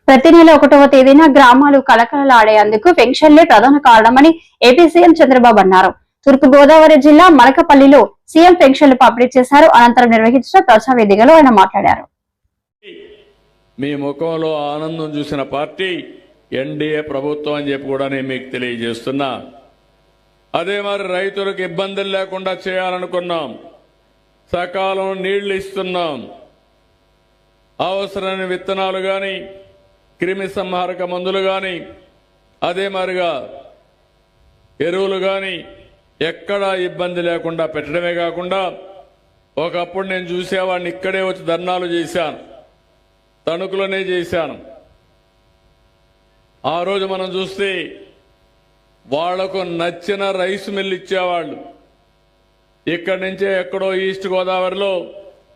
ప్రతి నెల 1వ తేదీన గ్రామాలు కలకలలాడేందుకు పెన్షన్లే ప్రధాన కారణమని ఏపీ సీఎం చంద్రబాబు అన్నారు. తూర్పు గోదావరి జిల్లా మలకపల్లిలో సీఎం పెన్షన్లు పంపిణీ చేశారు. అనంతరం నిర్వహించిన ప్రజావేదికలో ఆయన మాట్లాడారు. మీ ముఖంలో ఆనందం చూసిన పార్టీ ఎన్డీఏ ప్రభుత్వం అని చెప్పి కూడా నేను మీకు తెలియజేస్తున్నా. అదే మరి రైతులకు ఇబ్బందులు లేకుండా చేయాలనుకున్నాం. సకాలం నీళ్లు ఇస్తున్నాం. అవసరమైన విత్తనాలు గాని క్రిమి సంహారక మందులు గాని అదే మరిగా ఎరువులు గాని ఎక్కడా ఇబ్బంది లేకుండా పెట్టడమే కాకుండా ఒకప్పుడు నేను చూసేవాడిని ఇక్కడే వచ్చి ధర్నాలు చేశాను, తణుకులోనే చేశాను. ఆ రోజు మనం చూస్తే వాళ్లకు నచ్చిన రైస్ మిల్ ఇచ్చేవాళ్ళు. ఇక్కడి నుంచే ఎక్కడో ఈస్ట్ గోదావరిలో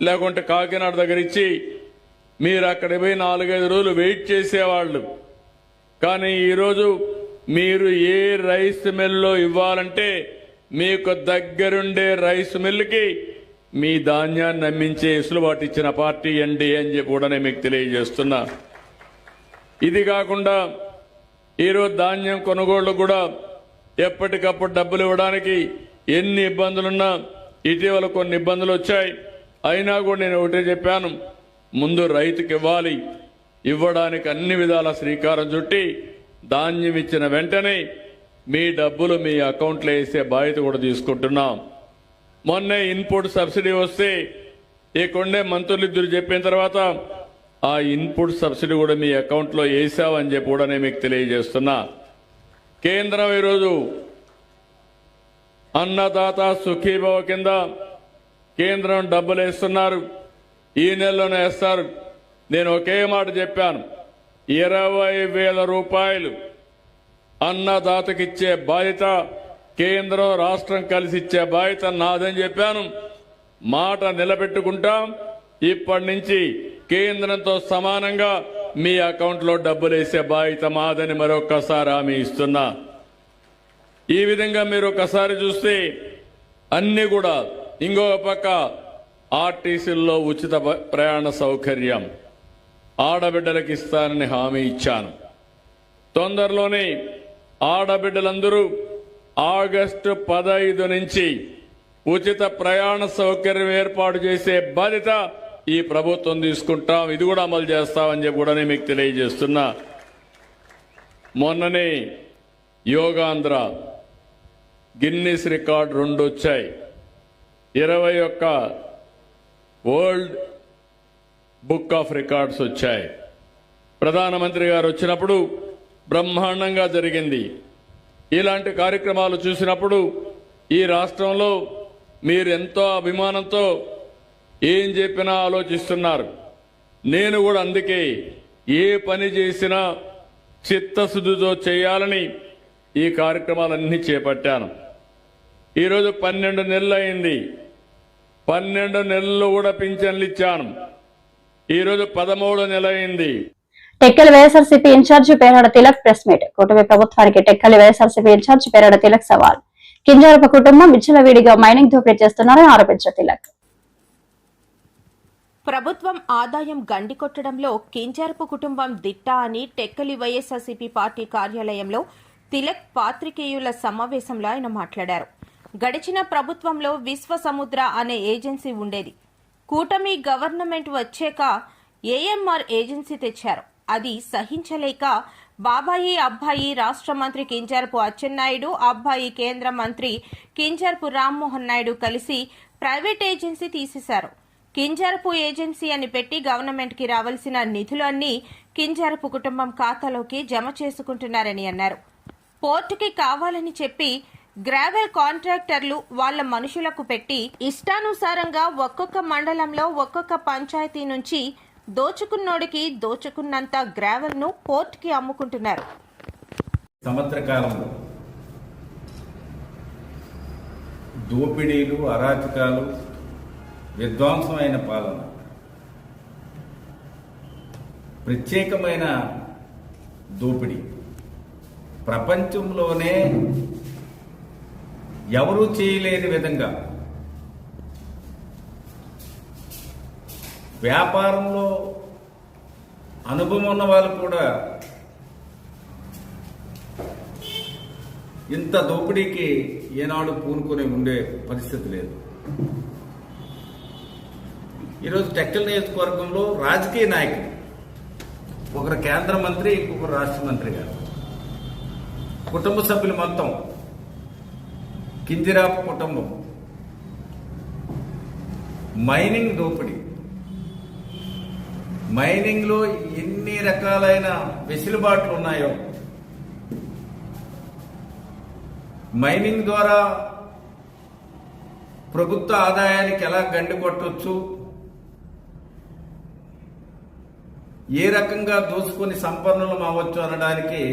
లేకుంటే కాకినాడ దగ్గర ఇచ్చి మీరు అక్కడికి పోయి 4-5 రోజులు వెయిట్ చేసేవాళ్ళు. కానీ ఈరోజు మీరు ఏ రైస్ మిల్లో ఇవ్వాలంటే మీకు దగ్గరుండే రైస్ మిల్లుకి మీ ధాన్యాన్ని నమ్మించే వెసులుబాటు ఇచ్చిన పార్టీ ఎన్డీఏ అని చెప్పి కూడా నేను మీకు తెలియజేస్తున్నా. ఇది కాకుండా ఈరోజు ధాన్యం కొనుగోళ్లు కూడా ఎప్పటికప్పుడు డబ్బులు ఇవ్వడానికి ఎన్ని ఇబ్బందులున్నా ఇటీవల కొన్ని ఇబ్బందులు వచ్చాయి. అయినా కూడా నేను ఒకటే చెప్పాను, ముందు రైతుకి ఇవ్వాలి. ఇవ్వడానికి అన్ని విధాల శ్రీకారం చుట్టి ధాన్యం ఇచ్చిన వెంటనే మీ డబ్బులు మీ అకౌంట్లో వేసే బాధ్యత కూడా తీసుకుంటున్నాం. మొన్నే ఇన్పుట్ సబ్సిడీ వస్తే ఇక్కడే మంత్రులు ఇద్దరు చెప్పిన తర్వాత ఆ ఇన్పుట్ సబ్సిడీ కూడా మీ అకౌంట్లో వేసావని చెప్పి కూడా నేను మీకు తెలియజేస్తున్నా. కేంద్రం ఈరోజు అన్నదాత సుఖీభవ కింద కేంద్రం డబ్బులు వేస్తున్నారు. ఈ నెలలోనే వేస్తారు. నేను ఒకే మాట చెప్పాను, 20,000 రూపాయలు అన్నదాతకిచ్చే బాధ్యత కేంద్రం రాష్ట్రం కలిసి ఇచ్చే బాధ్యత నాదని చెప్పాను. మాట నిలబెట్టుకుంటాం. ఇప్పటి నుంచి కేంద్రంతో సమానంగా మీ అకౌంట్లో డబ్బులు వేసే బాధ్యత మాదని మరొక్కసారి హామీ ఇస్తున్నా. ఈ విధంగా మీరు ఒకసారి చూస్తే అన్ని కూడా ఇంకొక పక్క ఆర్టీసీల్లో ఉచిత ప్రయాణ సౌకర్యం ఆడబిడ్డలకు ఇస్తానని హామీ ఇచ్చాను. తొందరలోనే ఆడబిడ్డలందరూ ఆగస్టు 15 నుంచి ఉచిత ప్రయాణ సౌకర్యం ఏర్పాటు చేసే బాధ్యత ఈ ప్రభుత్వం తీసుకుంటాం. ఇది కూడా అమలు చేస్తామని చెప్పి కూడా నేను మీకు తెలియజేస్తున్నా. మొన్ననే యోగాంధ్ర గిన్నిస్ రికార్డు 2 వచ్చాయి. 21 వరల్డ్ బుక్ ఆఫ్ రికార్డ్స్ వచ్చాయి. ప్రధానమంత్రి గారు వచ్చినప్పుడు బ్రహ్మాండంగా జరిగింది. ఇలాంటి కార్యక్రమాలు చూసినప్పుడు ఈ రాష్ట్రంలో మీరు ఎంతో అభిమానంతో ఏం చెప్పినా ఆలోచిస్తున్నారు. నేను కూడా అందుకే ఏ పని చేసినా చిత్తశుద్ధితో చేయాలని ఈ కార్యక్రమాలన్నీ చేపట్టాను. ఈరోజు 12 నెలలు అయింది. 12 నెలలు కూడా పింఛన్లు ఇచ్చాను. ఈరోజు 13వ నెల అయింది. Tekkali YSRCP incharge Perada Tilak press meet. కూటమి ప్రభుత్వానికి టెక్కలి వైఎస్ఆర్సీపీ ఇన్ఛార్జి పేరాడ తిలక్ సవాల్. కింజారపు కుటుంబం విచ్చలవిడిగా మైనింగ్ దోపిడీ చేస్తున్నారని ఆరోపించారు తిలక్. ప్రభుత్వం ఆదాయం గండికొట్టడంలో కింజారపు కుటుంబం దిట్ట అని టెక్కలి వైఎస్ఆర్సీపీ పార్టీ కార్యాలయంలో తిలక్ పాత్రికేయుల సమావేశంలో ఆయన మాట్లాడారు. గడిచిన ప్రభుత్వంలో విశ్వ సముద్ర అనే ఏజెన్సీ ఉండేది. కూటమి గవర్నమెంట్ వచ్చాక ఏఎంఆర్ ఏజెన్సీ తెచ్చారు. అది సహించలేక బాబాయి అబ్బాయి రాష్ట్ర మంత్రి కింజారపు అచ్చెన్నాయుడు, అబ్బాయి కేంద్ర మంత్రి కింజారపు రామ్మోహన్ నాయుడు కలిసి ప్రైవేట్ ఏజెన్సీ తీసేశారు. కింజారపు ఏజెన్సీ అని పెట్టి గవర్నమెంట్ కి రావాల్సిన నిధులన్నీ కింజారపు కుటుంబం ఖాతాలోకి జమ చేసుకుంటున్నారని అన్నారు. పోర్టుకి కావాలని చెప్పి గ్రావెల్ కాంట్రాక్టర్లు వాళ్ల మనుషులకు పెట్టి ఇష్టానుసారంగా ఒక్కొక్క మండలంలో ఒక్కొక్క పంచాయతీ నుంచి దోచుకున్నోడికి దోచుకున్నంత గ్రావెల్ ను పోర్టుకి అమ్ముకుంటున్నారు. సంవత్సర కాలంలో దోపిడీలు, అరాచకాలు, విధ్వంసమైన పాలన, ప్రత్యేకమైన దోపిడీ, ప్రపంచంలోనే ఎవరూ చేయలేని విధంగా వ్యాపారంలో అనుభవం ఉన్న వాళ్ళు కూడా ఇంత దోపిడీకి ఏనాడు పూనుకొని ఉండే పరిస్థితి లేదు. ఈరోజు టెక్కల్ నియోజకవర్గంలో రాజకీయ నాయకులు, ఒకరు కేంద్ర మంత్రి, ఇంకొకరు రాష్ట్ర మంత్రి గారు, కుటుంబ సభ్యులు మొత్తం కింజిరాపు కుటుంబం, మైనింగ్ దోపిడీ, మైనింగ్లో ఎన్ని రకాలైన వెసులుబాట్లు ఉన్నాయో, మైనింగ్ ద్వారా ప్రభుత్వ ఆదాయానికి ఎలా గండి కొట్టొచ్చు, ఏ రకంగా దోసుకొని సంపన్నులం అవ్వచ్చు అనడానికి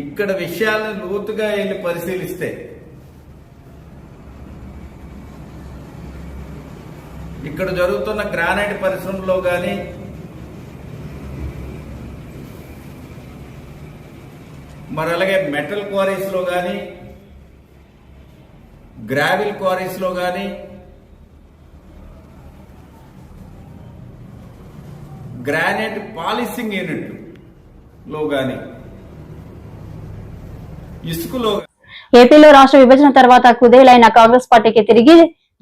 ఇక్కడ విషయాలను లోతుగా వెళ్ళి పరిశీలిస్తే ఇక్కడ జరుగుతున్న గ్రానైట్ పరిశ్రమలో కానీ, మరి అలాగే మెటల్ క్వారీస్లో కానీ, గ్రావిల్ క్వారీస్లో కానీ, గ్రానైట్ పాలిషింగ్ యూనిట్లో కానీ, ఇసుకలో ఏపీలో రాష్ట్ర విభజన తర్వాత కుదేలైన కాంగ్రెస్ పార్టీకి తిరిగి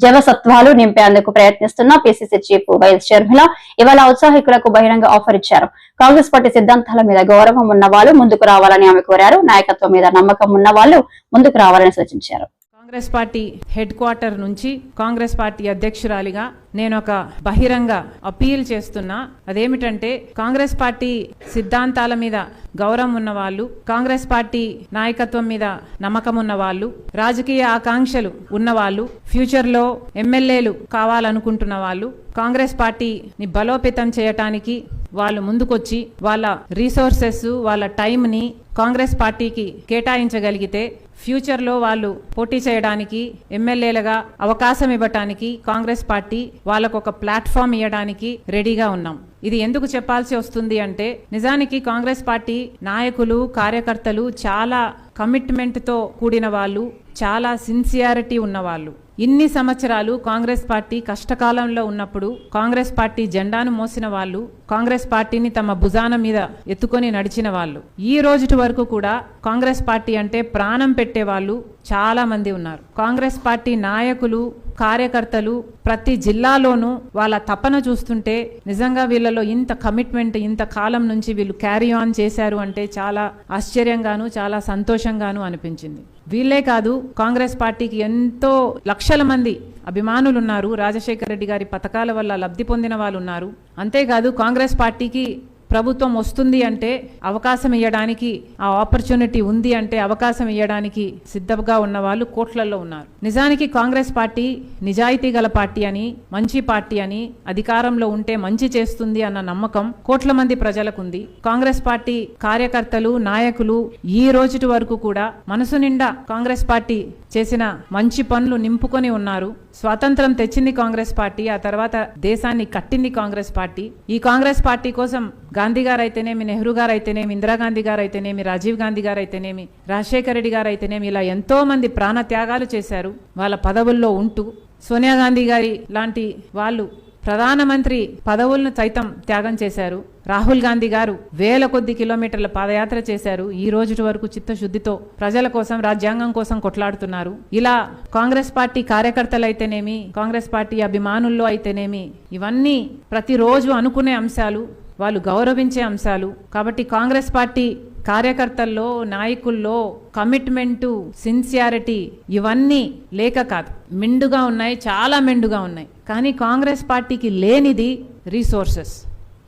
జవసత్వాలు నింపేందుకు ప్రయత్నిస్తున్న పిసిసి చీఫ్ వైఎస్ షర్మిల ఇవాళ ఔత్సాహికులకు బహిరంగ ఆఫర్ ఇచ్చారు. కాంగ్రెస్ పార్టీ సిద్ధాంతాల మీద గౌరవం ఉన్న వాళ్ళు ముందుకు రావాలని ఆమె కోరారు. నాయకత్వం మీద నమ్మకం ఉన్న వాళ్ళు ముందుకు రావాలని సూచించారు. కాంగ్రెస్ పార్టీ హెడ్ క్వార్టర్ నుంచి కాంగ్రెస్ పార్టీ అధ్యక్షురాలిగా నేను ఒక బహిరంగ అపీల్ చేస్తున్నా. అదేమిటంటే, కాంగ్రెస్ పార్టీ సిద్ధాంతాల మీద గౌరవం ఉన్న వాళ్ళు, కాంగ్రెస్ పార్టీ నాయకత్వం మీద నమ్మకం ఉన్న వాళ్ళు, రాజకీయ ఆకాంక్షలు ఉన్నవాళ్ళు, ఫ్యూచర్ లో ఎమ్మెల్యేలు కావాలనుకుంటున్న వాళ్ళు, కాంగ్రెస్ పార్టీని బలోపేతం చేయటానికి వాళ్ళు ముందుకొచ్చి వాళ్ళ రీసోర్సెస్, వాళ్ళ టైంని కాంగ్రెస్ పార్టీకి కేటాయించగలిగితే ఫ్యూచర్ లో వాళ్ళు పోటీ చేయడానికి, ఎమ్మెల్యేలుగా అవకాశం ఇవ్వటానికి కాంగ్రెస్ పార్టీ వాళ్ళకు ఒక ప్లాట్ఫామ్ ఇవ్వడానికి రెడీగా ఉన్నాం. ఇది ఎందుకు చెప్పాల్సి వస్తుంది అంటే, నిజానికి కాంగ్రెస్ పార్టీ నాయకులు, కార్యకర్తలు చాలా కమిట్మెంట్ తో కూడిన వాళ్ళు, చాలా సిన్సియారిటీ ఉన్నవాళ్ళు. ఇన్ని సంవత్సరాలు కాంగ్రెస్ పార్టీ కష్టకాలంలో ఉన్నప్పుడు కాంగ్రెస్ పార్టీ జెండాను మోసిన వాళ్ళు, కాంగ్రెస్ పార్టీని తమ భుజాన మీద ఎత్తుకొని నడిచిన వాళ్ళు. ఈ రోజుటి వరకు కూడా కాంగ్రెస్ పార్టీ అంటే ప్రాణం పెట్టే వాళ్ళు చాలా మంది ఉన్నారు. కాంగ్రెస్ పార్టీ నాయకులు, కార్యకర్తలు ప్రతి జిల్లాలోనూ వాళ్ళ తపన చూస్తుంటే నిజంగా వీళ్ళలో ఇంత కమిట్మెంట్ ఇంత కాలం నుంచి వీళ్ళు క్యారీ ఆన్ చేశారు అంటే చాలా ఆశ్చర్యంగాను చాలా సంతోషంగాను అనిపించింది. వీళ్ళే కాదు, కాంగ్రెస్ పార్టీకి ఎంతో లక్షల మంది అభిమానులు ఉన్నారు. రాజశేఖర రెడ్డి గారి పథకాల వల్ల లబ్ధి పొందిన వాళ్ళు ఉన్నారు. అంతేకాదు, కాంగ్రెస్ పార్టీకి ప్రభుత్వం వస్తుంది అంటే అవకాశం ఇవ్వడానికి, ఆ ఆపర్చునిటీ ఉంది అంటే అవకాశం ఇవ్వడానికి సిద్ధంగా ఉన్న వాళ్ళు కోట్లలో ఉన్నారు. నిజానికి కాంగ్రెస్ పార్టీ నిజాయితీ గల పార్టీ అని, మంచి పార్టీ అని, అధికారంలో ఉంటే మంచి చేస్తుంది అన్న నమ్మకం కోట్ల మంది ప్రజలకు ఉంది. కాంగ్రెస్ పార్టీ కార్యకర్తలు, నాయకులు ఈ రోజుటి వరకు కూడా మనసు నిండా కాంగ్రెస్ పార్టీ చేసిన మంచి పనులు నింపుకొని ఉన్నారు. స్వాతంత్రం తెచ్చింది కాంగ్రెస్ పార్టీ, ఆ తర్వాత దేశాన్ని కట్టింది కాంగ్రెస్ పార్టీ. ఈ కాంగ్రెస్ పార్టీ కోసం గాంధీ గారు అయితేనేమి, నెహ్రూ గారు అయితేనేమి, ఇందిరాగాంధీ గారు అయితేనేమి, రాజీవ్ గాంధీ గారు అయితేనేమి, రాజశేఖర రెడ్డి గారు అయితేనేమి, ఇలా ఎంతో మంది ప్రాణ త్యాగాలు చేశారు వాళ్ళ పదవుల్లో ఉంటూ. సోనియా గాంధీ గారి లాంటి వాళ్ళు ప్రధానమంత్రి పదవులను సైతం త్యాగం చేశారు. రాహుల్ గాంధీ గారు వేల కొద్ది కిలోమీటర్ల పాదయాత్ర చేశారు. ఈ రోజు వరకు చిత్తశుద్ధితో ప్రజల కోసం, రాజ్యాంగం కోసం కొట్లాడుతున్నారు. ఇలా కాంగ్రెస్ పార్టీ కార్యకర్తలు అయితేనేమి, కాంగ్రెస్ పార్టీ అభిమానుల్లో అయితేనేమి, ఇవన్నీ ప్రతిరోజు అనుకునే అంశాలు, వాళ్ళు గౌరవించే అంశాలు. కాబట్టి కాంగ్రెస్ పార్టీ కార్యకర్తల్లో, నాయకుల్లో కమిట్మెంటు, సిన్సియారిటీ ఇవన్నీ లేక కాదు, మెండుగా ఉన్నాయి, చాలా మెండుగా ఉన్నాయి. కానీ కాంగ్రెస్ పార్టీకి లేనిది రీసోర్సెస్.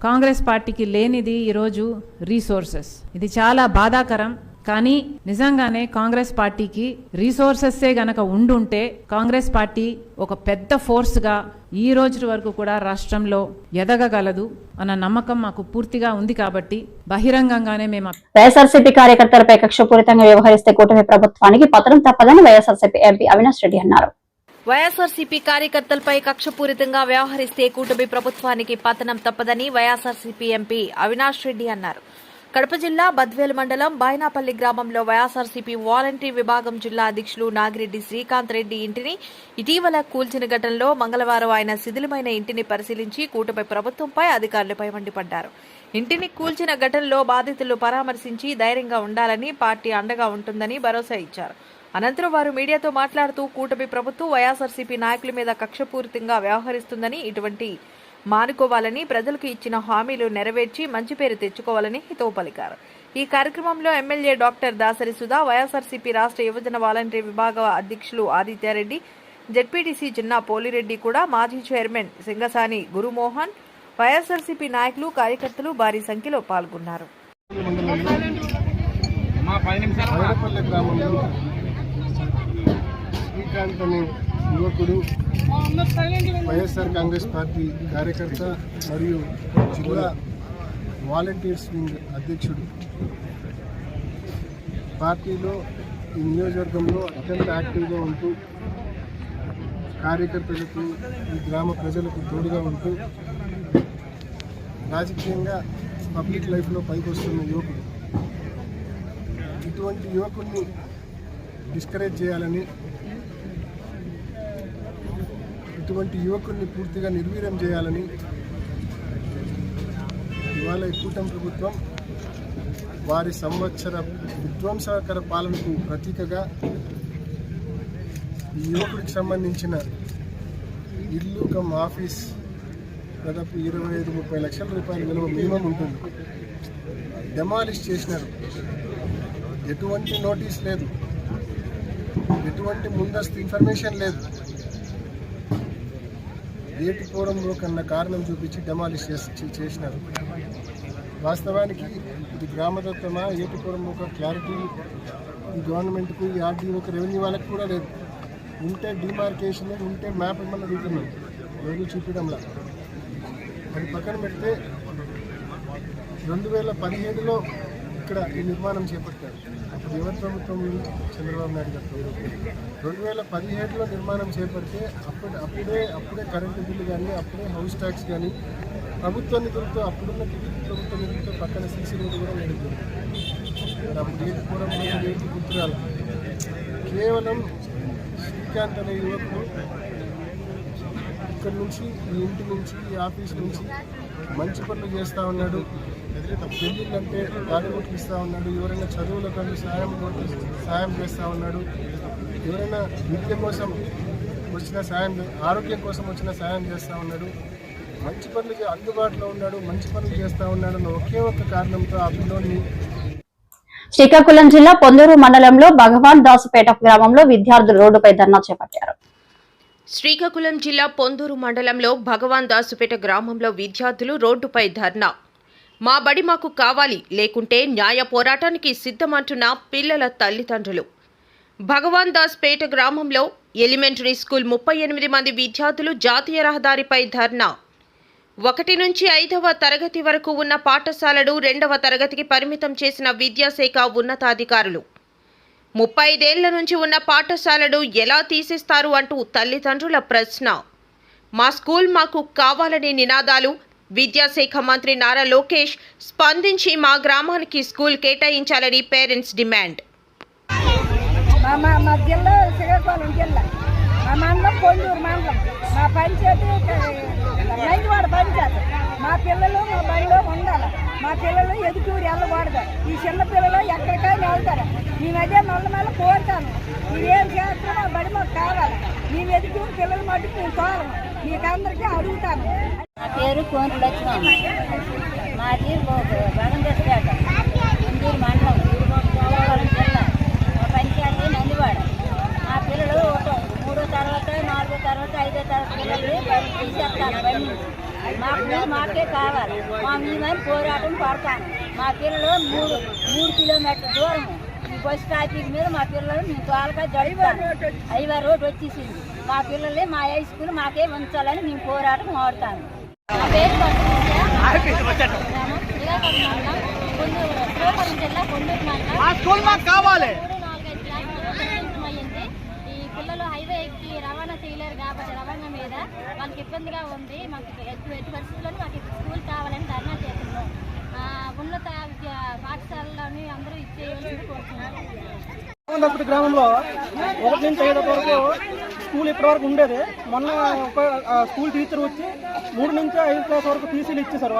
కాంగ్రెస్ పార్టీకి లేనిది ఈరోజు రీసోర్సెస్. ఇది చాలా బాధాకరం. కానీ నిజంగానే కాంగ్రెస్ పార్టీకి రీసోర్సెస్సే గనక ఉండుంటే కాంగ్రెస్ పార్టీ ఒక పెద్ద ఫోర్స్గా ఈ రోజు వరకు కూడా రాష్ట్రంలో ఎదగగలదు అన్న నమ్మకం మాకు పూర్తిగా ఉంది. కాబట్టి బహిరంగంగానే మేము వైఎస్ఆర్సీపీ కార్యకర్తలపై కక్షపూరితంగా వ్యవహరిస్తే కూటమి ప్రభుత్వానికి పతనం తప్పదని వైఎస్ఆర్సీపీ ఎంపీ అవినాష్ రెడ్డి అన్నారు. వైఎస్ఆర్సీపీ కార్యకర్తలపై కక్షపూరితంగా వ్యవహరిస్తే కూటమి ప్రభుత్వానికి పతనం తప్పదని వైఎస్ఆర్సీపీ ఎంపీ అవినాష్ రెడ్డి అన్నారు. కడప జిల్లా బద్వేలు మండలం బైనాపల్లి గ్రామంలో వైఎస్ఆర్సీపీ వాలంటరీ విభాగం జిల్లా అధ్యక్షులు నాగిరెడ్డి శ్రీకాంత్ రెడ్డి ఇంటిని ఇటీవల కూల్చిన ఘటనలో మంగళవారం ఆయన శిథిలమైన ఇంటిని పరిశీలించి కూటమి ప్రభుత్వంపై అధికారులపై మండిపడ్డారు. ఇంటిని కూల్చిన ఘటనలో బాధితులు పరామర్శించి ధైర్యంగా ఉండాలని, పార్టీ అండగా ఉంటుందని భరోసా ఇచ్చారు. అనంతరం వారు మీడియాతో మాట్లాడుతూ కూటమి ప్రభుత్వం వైఎస్ఆర్సీపీ నాయకుల మీద కక్షపూరితంగా వ్యవహరిస్తుందని, ఇటువంటి మానుకోవాలని, ప్రజలకు ఇచ్చిన హామీలు నెరవేర్చి మంచి పేరు తెచ్చుకోవాలని హితవు పలికారు. ఈ కార్యక్రమంలో ఎమ్మెల్యే డాక్టర్ దాసరి సుధా, వైఎస్ఆర్సీపీ రాష్ట్ర యువజన వాలంటరీ విభాగ అధ్యక్షులు ఆదిత్యారెడ్డి, జెడ్పీటీసీ చిన్నా పోలిరెడ్డి కూడా, మాజీ చైర్మన్ సింగసాని గురుమోహన్, వైఎస్ఆర్సీపీ నాయకులు, కార్యకర్తలు భారీ సంఖ్యలో పాల్గొన్నారు. యువకుడు, వైఎస్ఆర్ కాంగ్రెస్ పార్టీ కార్యకర్త మరియు జిల్లా వాలంటీర్స్ వింగ్ అధ్యక్షుడు. పార్టీలో ఈ నియోజకవర్గంలో అత్యంత యాక్టివ్గా ఉంటూ కార్యకర్తలకు, ఈ గ్రామ ప్రజలకు తోడుగా ఉంటూ రాజకీయంగా పబ్లిక్ లైఫ్లో పైకి వస్తున్న యువకుడు. ఇటువంటి యువకుడిని డిస్కరేజ్ చేయాలని, ఇటువంటి యువకుడిని పూర్తిగా నిర్వీర్యం చేయాలని ఇవాళ ఈ కూటమి ప్రభుత్వం వారి సంవత్సర విధ్వంసకర పాలనకు ప్రతీకగా ఈ యువకుడికి సంబంధించిన ఇల్లు కమ్ ఆఫీస్ దాదాపు 25-30 లక్షల రూపాయల విలువ మినిమం ఉంటుంది. డెమాలిష్ చేసినారు. ఎటువంటి నోటీస్ లేదు, ఎటువంటి ముందస్తు ఇన్ఫర్మేషన్ లేదు. ఏటిపురంలో కన్నా కారణం చూపించి డెమాలిష్ చేసినారు. వాస్తవానికి ఇది గ్రామదత్తమా, ఏటిపురం ఒక క్లారిటీ ఈ గవర్నమెంట్కు, ఈ ఆర్డీఓకి, రెవెన్యూ వాళ్ళకి కూడా లేదు. ఉంటే డిమార్కేషన్, ఉంటే మ్యాప్ ఏమన్నా అడుగుతున్నాం, ఎవరు చూపించడంలా. అది పక్కన పెడితే 2017లో ఇక్కడ ఈ నిర్మాణం చేపట్టారు. అప్పుడు ఎవరి ప్రభుత్వం? చంద్రబాబు నాయుడు గారు. 2017లో నిర్మాణం చేపడితే అప్పుడే కరెంటు బిల్లు కానీ, అప్పుడే హౌస్ ట్యాక్స్ కానీ ప్రభుత్వ నిధులతో, అప్పుడున్న టీడీపీ ప్రభుత్వ నిధులతో పక్కన సీసీ రోడ్డు కూడా నడుపుతుంది. అప్పుడు ఏటిపురంలో ఏటి గుర్తురాల కేవలం శ్రీకాంత్ అనే యువకుడు ఇక్కడ నుంచి, ఈ ఇంటి నుంచి, ఈ ఆఫీస్ నుంచి మంచి పనులు చేస్తూ ఉన్నాడు. పెళ్ళిళ్ళంటే డాక్యుమెంట్లు ఇస్తూ ఉన్నాడు. ఎవరైనా చదువులకు సాయం చేస్తూ ఉన్నాడు. ఎవరైనా విద్య కోసం వచ్చిన సాయం, ఆరోగ్యం కోసం వచ్చిన సాయం చేస్తూ ఉన్నాడు. మంచి పనులు అందుబాటులో ఉన్నాడు, మంచి పనులు చేస్తూ ఉన్నాడు అన్న ఒకే ఒక్క కారణంతో ఆ పిల్లోని. శ్రీకాకుళం జిల్లా పొందూరు మండలంలో భగవాన్ దాసుపేట గ్రామంలో విద్యార్థులు రోడ్డుపై ధర్నా చేపట్టారు. శ్రీకాకుళం జిల్లా పొందూరు మండలంలో భగవాన్ దాసుపేట గ్రామంలో విద్యార్థులు రోడ్డుపై ధర్నా. మా బడి మాకు కావాలి, లేకుంటే న్యాయ పోరాటానికి సిద్ధమంటున్న పిల్లల తల్లిదండ్రులు. భగవాన్ దాస్పేట గ్రామంలో ఎలిమెంటరీ స్కూల్ 38 మంది విద్యార్థులు జాతీయ రహదారిపై ధర్నా. 1 నుంచి 5వ తరగతి వరకు ఉన్న పాఠశాలలు 2వ తరగతికి పరిమితం చేసిన విద్యాశాఖ ఉన్నతాధికారులు. 35 ఏళ్ల నుంచి ఉన్న పాఠశాలలు ఎలా తీసేస్తారు అంటూ తల్లిదండ్రుల ప్రశ్న. మా స్కూల్ మాకు కావాలనే నినాదాలు. విద్యాశాఖ మంత్రి నారా లోకేష్ స్పందించి మా గ్రామానికి స్కూల్ కేటాయించాలని పేరెంట్స్ డిమాండ్. మా జిల్లా శ్రీకాకుళం జిల్లా, మా మండలం పొందూరు మండలం, మా పంచాయతీ నైన్వాడ పంచాయతీ. మా పిల్లలు మా బడిలో ఉండాలి. మా పిల్లలు ఎదుటూరు వెళ్ళకూడదు. ఈ చిన్న పిల్లలు ఎక్కడికైనా వెళ్తారు. మేము అదే నల్లమల్ల కోరుతాను. మీరేం చేస్తారో మా బడి మాకు కావాలి. మేము ఎదుటూరు పిల్లలు మటుకు మేము కోరము. మీకు అందరికీ అడుగుతాను. నా పేరు కోంటి లక్ష్మమ్మ. మాది భగందేశపేట, పొందూరు మండలం, శ్రీకాకుళం జిల్లా, మా పంచాయతీ నందివాడ. మా పిల్లలు 3వ తరగతి, 4వ తరగతి, 5వ తరగతి పిల్లలు తీసేస్తాను. బండి మాకే కావాలి. మేమని పోరాటం పడతాను. మా పిల్లలు 3 కిలోమీటర్ల దూరము ఈ బస్ స్టాపింగ్ మీద మా పిల్లలు మేము తోలగా జడుపుతాను. 5వ రోడ్డు వచ్చేసింది. మా పిల్లల్ని మా హై స్కూల్ మాకే ఉంచాలని మేము పోరాటం ఆడుతాను. మా పేరు శ్రీకాకుళం జిల్లా పొందూరు మండలం. 3-4 అయింది. ఈ పిల్లలు హైవే ఎక్కి రవాణా చేయలేరు కాబట్టి రవాణా మీద వాళ్ళకి ఇబ్బందిగా ఉంది. మాకు ఎట్టి పరిస్థితుల్లో మాకు స్కూల్ కావాలని ధర్నా చేస్తున్నాం. ఉన్నత విద్యా పాఠశాలలోని అందరూ ఇచ్చేయాలని కోరుతున్నాను. గ్రామంలో 1 నుంచి 5 వరకు స్కూల్ ఇప్పటివరకు ఉండేది. మొన్న ఒక స్కూల్ టీచర్ వచ్చి 3 నుంచి 5 క్లాస్ వరకు టీసీలు ఇచ్చేసారు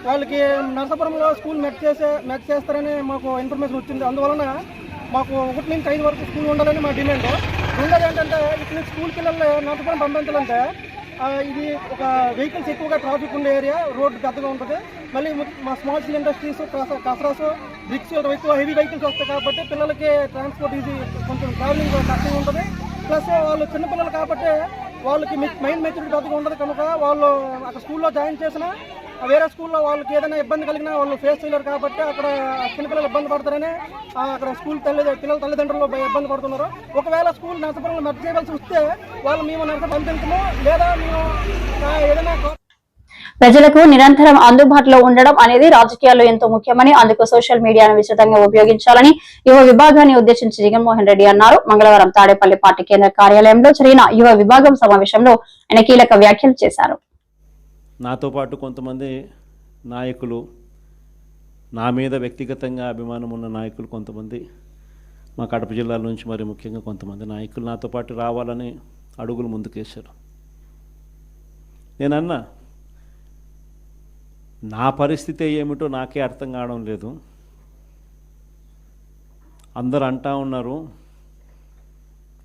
వాళ్ళకి నరసాపురంలో స్కూల్ మెట్ చేస్తారని మాకు ఇన్ఫర్మేషన్ వచ్చింది. అందువలన మాకు 1 నుంచి 5 వరకు స్కూల్ ఉండాలని మా డిమాండ్. రెండోది ఏంటంటే ఇక్కడ స్కూల్ పిల్లల్ని నరసాపురం పంపించాలంటే ఇది ఒక వెహికల్స్ ఎక్కువగా ట్రాఫిక్ ఉండే ఏరియా, రోడ్డు పెద్దగా ఉంటుంది. మళ్ళీ మా స్మాల్ స్కేల్ ఇండస్ట్రీస్, కసరాసు, బ్రిక్స్ ఎక్కువ హెవీ వెహికల్స్ వస్తాయి కాబట్టి పిల్లలకి ట్రాన్స్పోర్ట్ ఇది కొంచెం ట్రావెలింగ్ కష్టంగా ఉంటుంది. ప్లస్ వాళ్ళు చిన్నపిల్లలు కాబట్టి వాళ్ళకి మైండ్ మెచ్యూరిటీ పెద్దగా ఉండదు కనుక వాళ్ళు అక్కడ స్కూల్లో జాయిన్ చేసిన వేరే స్కూల్లో వాళ్ళకి ఏదైనా ఇబ్బంది కలిగినా వాళ్ళు ఫేస్ చేయలేరు కాబట్టి అక్కడ చిన్నపిల్లలు ఇబ్బంది పడతారని అక్కడ స్కూల్ పిల్లల తల్లిదండ్రులు ఇబ్బంది పడుతున్నారు. ఒకవేళ స్కూల్ నరసాపురంలో మెర్జ్ చేయవలసి వస్తే వాళ్ళు మేము నరసాపురం పంపించము, లేదా మేము ఏదైనా ప్రజలకు నిరంతరం అందుబాటులో ఉండడం అనేది రాజకీయాల్లో ఎంతో ముఖ్యమని, అందుకు సోషల్ మీడియాను విస్తృతంగా ఉపయోగించాలని యువ విభాగాన్ని ఉద్దేశించి జగన్మోహన్ రెడ్డి అన్నారు. మంగళవారం తాడేపల్లి పార్టీ కేంద్ర కార్యాలయంలో జరిగిన యువ విభాగం సమావేశంలో ఆయన కీలక వ్యాఖ్యలు చేశారు. నాతో పాటు కొంతమంది నాయకులు, నా మీద వ్యక్తిగతంగా అభిమానం ఉన్న నాయకులు కొంతమంది, మా కడప జిల్లాల నుంచి మరి ముఖ్యంగా కొంతమంది నాయకులు నాతో పాటు రావాలని అడుగులు ముందుకేశారు. నేనన్నా నా పరిస్థితి ఏమిటో నాకే అర్థం కావడం లేదు. అందరూ అంటా ఉన్నారు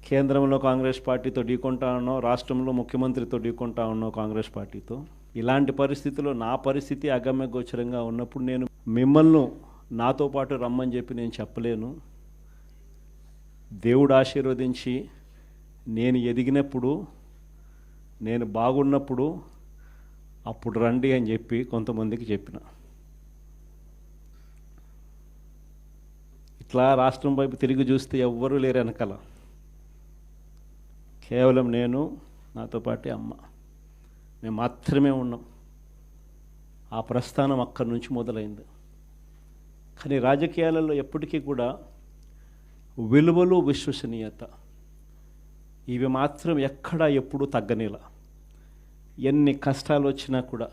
కేంద్రంలో కాంగ్రెస్ పార్టీతో ఢీకొంటా ఉన్నావు, రాష్ట్రంలో ముఖ్యమంత్రితో ఢీకొంటా ఉన్నావు కాంగ్రెస్ పార్టీతో. ఇలాంటి పరిస్థితుల్లో నా పరిస్థితి అగమ్య గోచరంగా ఉన్నప్పుడు నేను మిమ్మల్ని నాతో పాటు రమ్మని చెప్పి నేను చెప్పలేను. దేవుడు ఆశీర్వదించి నేను ఎదిగినప్పుడు, నేను బాగున్నప్పుడు అప్పుడు రండి అని చెప్పి కొంతమందికి చెప్పిన. ఇట్లా రాష్ట్రం వైపు తిరిగి చూస్తే ఎవ్వరూ లేరు వెనకాల, కేవలం నేను, నాతో పాటే అమ్మ, మేము మాత్రమే ఉన్నాం. ఆ ప్రస్థానం అక్కడి నుంచి మొదలైంది. కానీ రాజకీయాలలో ఎప్పటికీ కూడా విలువలు, విశ్వసనీయత ఇవి మాత్రం ఎక్కడా ఎప్పుడూ తగ్గనేలా. ఎన్ని కష్టాలు వచ్చినా కూడా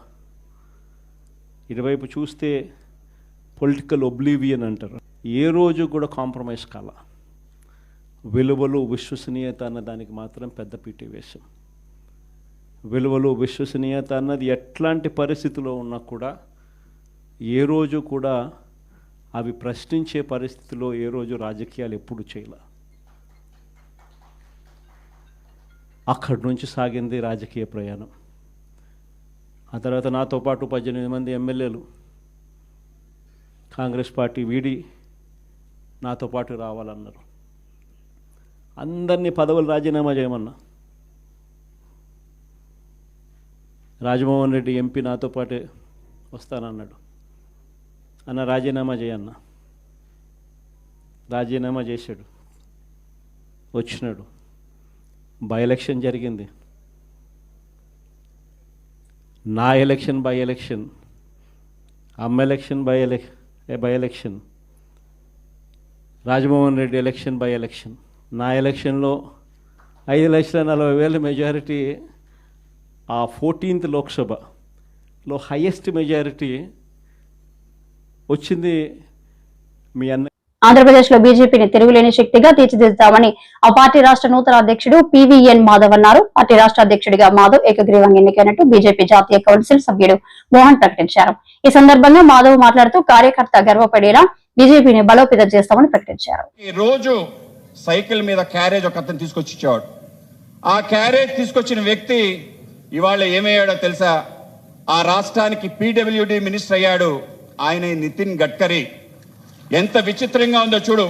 ఇటువైపు చూస్తే పొలిటికల్ ఒబ్లివియన్ అంటారు, ఏ రోజు కూడా కాంప్రమైజ్ కాల. విలువలు, విశ్వసనీయత అన్న దానికి మాత్రం పెద్ద పీట వేశాం. విలువలు, విశ్వసనీయత అన్నది ఎట్లాంటి పరిస్థితిలో ఉన్నా కూడా ఏ రోజు కూడా అవి ప్రశ్నించే పరిస్థితిలో ఏ రోజు రాజకీయాలు ఎప్పుడు చేయాల. అక్కడి నుంచి సాగింది రాజకీయ ప్రయాణం. ఆ తర్వాత నాతో పాటు 18 మంది ఎమ్మెల్యేలు కాంగ్రెస్ పార్టీ వీడి నాతో పాటు రావాలన్నారు. అందరినీ పదవులు రాజీనామా చేయమన్నా. రాజమోహన్ రెడ్డి ఎంపీ నాతో పాటే వస్తానన్నాడు. అన్న రాజీనామా చేయన్నా. రాజీనామా చేశాడు, వచ్చినాడు. బై ఎలక్షన్ జరిగింది. నా ఎలక్షన్ బై ఎలక్షన్, అమ్మ election by election, Rajamohan Reddy election by election. నా ఎలక్షన్లో 5,40,000 మెజారిటీ, ఆ 14th లోక్సభలో హైయెస్ట్ మెజారిటీ వచ్చింది మీ అన్న. ఆంధ్రప్రదేశ్ లో బీజేపీని తిరుగులేని శక్తిగా తీర్చిదిద్దామని ఆ పార్టీ రాష్ట్ర నూతన అధ్యక్షుడు పివిఎన్ మాధవ్ అన్నారు. పార్టీ రాష్ట్ర అధ్యక్షుడిగా మాధవ్ ఏకగ్రీవంగా ఎన్నికైనట్టు బీజేపీ జాతీయ కౌన్సిల్ సభ్యుడు మోహన్ ప్రకటించారు. ఈ సందర్భంగా మాధవ్ మాట్లాడుతూ కార్యకర్త గర్వపడేలా బీజేపీని బలోపేతం చేస్తామని ప్రకటించారు. ఈ రోజు సైకిల్ మీద క్యారేజ్ ఒక అతను తీసుకొచ్చి ఇచ్చాడు. ఆ క్యారేజ్ తీసుకొచ్చిన వ్యక్తి ఇవాళ ఏమయ్యాడో తెలుసా? ఆ రాష్ట్రానికి పీడబ్ల్యూడీ మినిస్టర్ అయ్యాడు. ఆయన నితిన్ గడ్కరీ. ఎంత విచిత్రంగా ఉందో చూడు.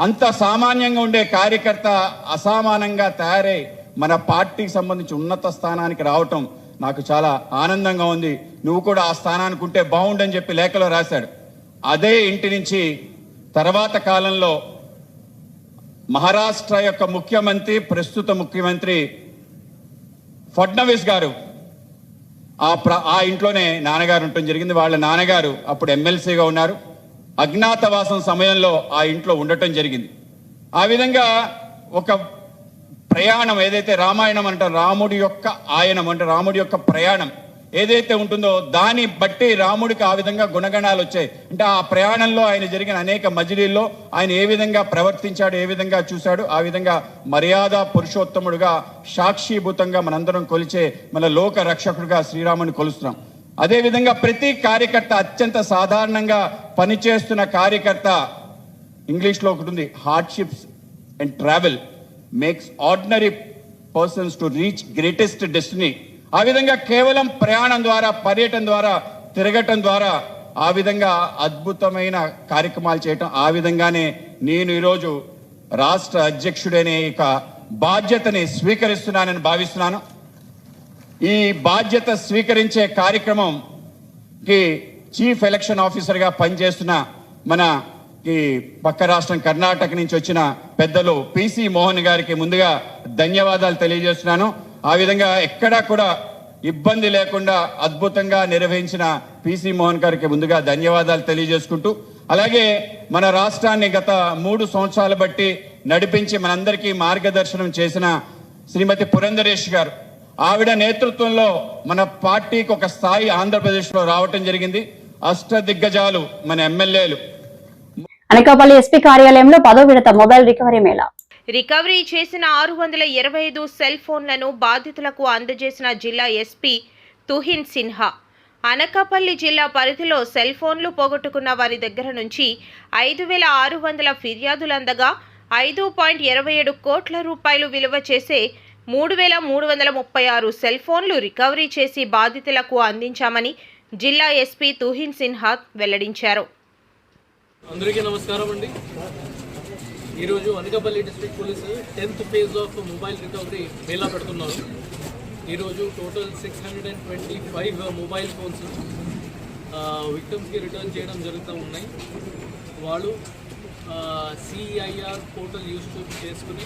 అంత సామాన్యంగా ఉండే కార్యకర్త అసామానంగా తయారై మన పార్టీకి సంబంధించి ఉన్నత స్థానానికి రావటం నాకు చాలా ఆనందంగా ఉంది. నువ్వు కూడా ఆ స్థానానికి ఉంటే బాగుండని చెప్పి లేఖలో రాశాడు. అదే ఇంటి నుంచి తర్వాత కాలంలో మహారాష్ట్ర యొక్క ముఖ్యమంత్రి, ప్రస్తుత ముఖ్యమంత్రి ఫడ్నవీస్ గారు ఆ ఇంట్లోనే నాన్నగారు ఉండటం జరిగింది. వాళ్ళ నాన్నగారు అప్పుడు ఎమ్మెల్సీగా ఉన్నారు. అజ్ఞాతవాసం సమయంలో ఆ ఇంట్లో ఉండటం జరిగింది. ఆ విధంగా ఒక ప్రయాణం, ఏదైతే రామాయణం అంటారు, రాముడి యొక్క ఆయనం అంటే రాముడి యొక్క ప్రయాణం, ఏదైతే ఉంటుందో దాన్ని బట్టి రాముడికి ఆ విధంగా గుణగణాలు వచ్చాయి. అంటే ఆ ప్రయాణంలో ఆయన జరిగిన అనేక మజిలీల్లో ఆయన ఏ విధంగా ప్రవర్తించాడు, ఏ విధంగా చూశాడు, ఆ విధంగా మర్యాద పురుషోత్తముడుగా సాక్షిభూతంగా మనందరం కొలిచే మన లోక రక్షకుడుగా శ్రీరాముని కొలుస్తున్నాం. అదేవిధంగా ప్రతి కార్యకర్త అత్యంత సాధారణంగా పనిచేస్తున్న కార్యకర్త, ఇంగ్లీష్లో ఒకటి ఉంది, hardships and travel makes ordinary persons to reach greatest destiny. ఆ విధంగా కేవలం ప్రయాణం ద్వారా, పర్యటన ద్వారా, తిరగటం ద్వారా ఆ విధంగా అద్భుతమైన కార్యక్రమాలు చేయటం, ఆ విధంగానే నేను ఈరోజు రాష్ట్ర అధ్యక్షుడనే ఇక బాధ్యతని స్వీకరిస్తున్నానని భావిస్తున్నాను. ఈ బాధ్యత స్వీకరించే కార్యక్రమంకి చీఫ్ ఎలక్షన్ ఆఫీసర్గా పనిచేస్తున్న మన ఈ పక్క రాష్ట్రం కర్ణాటక నుంచి వచ్చిన పెద్దలు పిసి మోహన్ గారికి ముందుగా ధన్యవాదాలు తెలియజేస్తున్నాను. ఆ విధంగా ఎక్కడా కూడా ఇబ్బంది లేకుండా అద్భుతంగా నిర్వహించిన పిసి మోహన్ గారికి ముందుగా ధన్యవాదాలు తెలియజేసుకుంటూ, అలాగే మన రాష్ట్రాన్ని గత 3 సంవత్సరాలు బట్టి నడిపించి మనందరికీ మార్గదర్శనం చేసిన శ్రీమతి పురంధరేష్ గారు, ఆవిడ నేతృత్వంలో మన పార్టీకి ఒక స్థాయి ఆంధ్రప్రదేశ్లో రావటం జరిగింది. అష్టదిగ్గజాలు మన ఎమ్మెల్యేలు. అనకాపల్లి ఎస్పీ కార్యాలయంలో 10వ విడత మొబైల్ రికవరీ మేళా. రికవరీ చేసిన 625 సెల్ ఫోన్లను బాధితులకు అందజేసిన జిల్లా ఎస్పీ తుహిన్ సిన్హా. అనకాపల్లి జిల్లా పరిధిలో సెల్ ఫోన్లు పోగొట్టుకున్న వారి దగ్గర నుంచి 5,600 ఫిర్యాదులు అందగా 5.27 కోట్ల రూపాయలు విలువ చేసే 3,336 సెల్ ఫోన్లు రికవరీ చేసి బాధితులకు అందించామని జిల్లా ఎస్పీ తుహిన్ సిన్హా వెల్లడించారు. అందరికీ నమస్కారం అండి. ఈరోజు Anakapalli district police 10th phase of mobile recovery Mela పెడుతున్నారు. ఈరోజు టోటల్ 625 మొబైల్ ఫోన్స్ విక్టిమ్స్కి రిటర్న్ చేయడం జరుగుతూ ఉన్నాయి. వాళ్ళు CIR పోర్టల్ యూజ్ చేసుకుని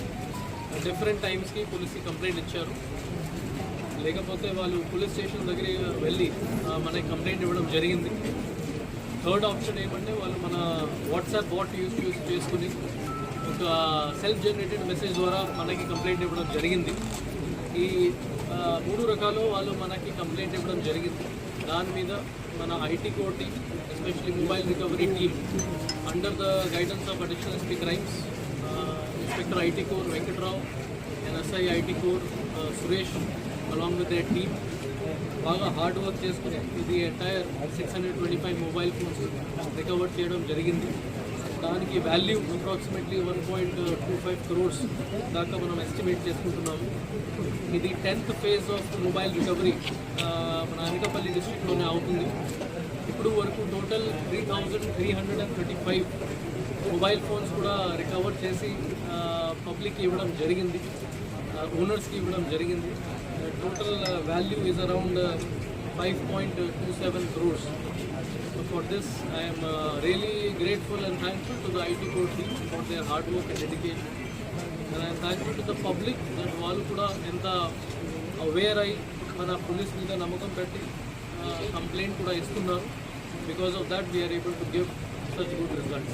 డిఫరెంట్ టైమ్స్కి పోలీస్కి కంప్లైంట్ ఇచ్చారు. లేకపోతే వాళ్ళు పోలీస్ స్టేషన్ దగ్గర వెళ్ళి మనకి కంప్లైంట్ ఇవ్వడం జరిగింది. థర్డ్ ఆప్షన్ ఏమంటే వాళ్ళు మన వాట్సాప్ బాట్ యూజ్ చేసుకుని ఒక సెల్ఫ్ జనరేటెడ్ మెసేజ్ ద్వారా మనకి కంప్లైంట్ ఇవ్వడం జరిగింది. ఈ 3 రకాలు వాళ్ళు మనకి కంప్లైంట్ ఇవ్వడం జరిగింది. దాని మీద మన IT core team, especially mobile recovery team under the guidance of additional SP crimes, inspector IT core Venkatrao and SI IT core Suresh along with they team బాగా హార్డ్ వర్క్ చేసుకుని ఇది ఎంటైర్ 625 మొబైల్ ఫోన్స్ రికవర్ చేయడం జరిగింది. దానికి value approximately 1.25 crores దాకా మనం estimate చేసుకుంటున్నాము. ఇది 10th phase of mobile recovery మన అనకాపల్లి డిస్ట్రిక్ట్లోనే అవుతుంది. ఇప్పుడు వరకు టోటల్ 3,335 మొబైల్ ఫోన్స్ కూడా రికవర్ చేసి పబ్లిక్కి ఇవ్వడం జరిగింది, ఓనర్స్కి ఇవ్వడం జరిగింది. Total value is around 5.27 crores. So for this, I am really grateful and thankful to the IT core team for their hard work and dedication. And I am thankful to the public that వాళ్ళు కూడా ఎంత aware అయ్యి మన police మీద నమ్మకం పెట్టి complaint కూడా ఇస్తున్నారు. Because of that, we are able to give such good results.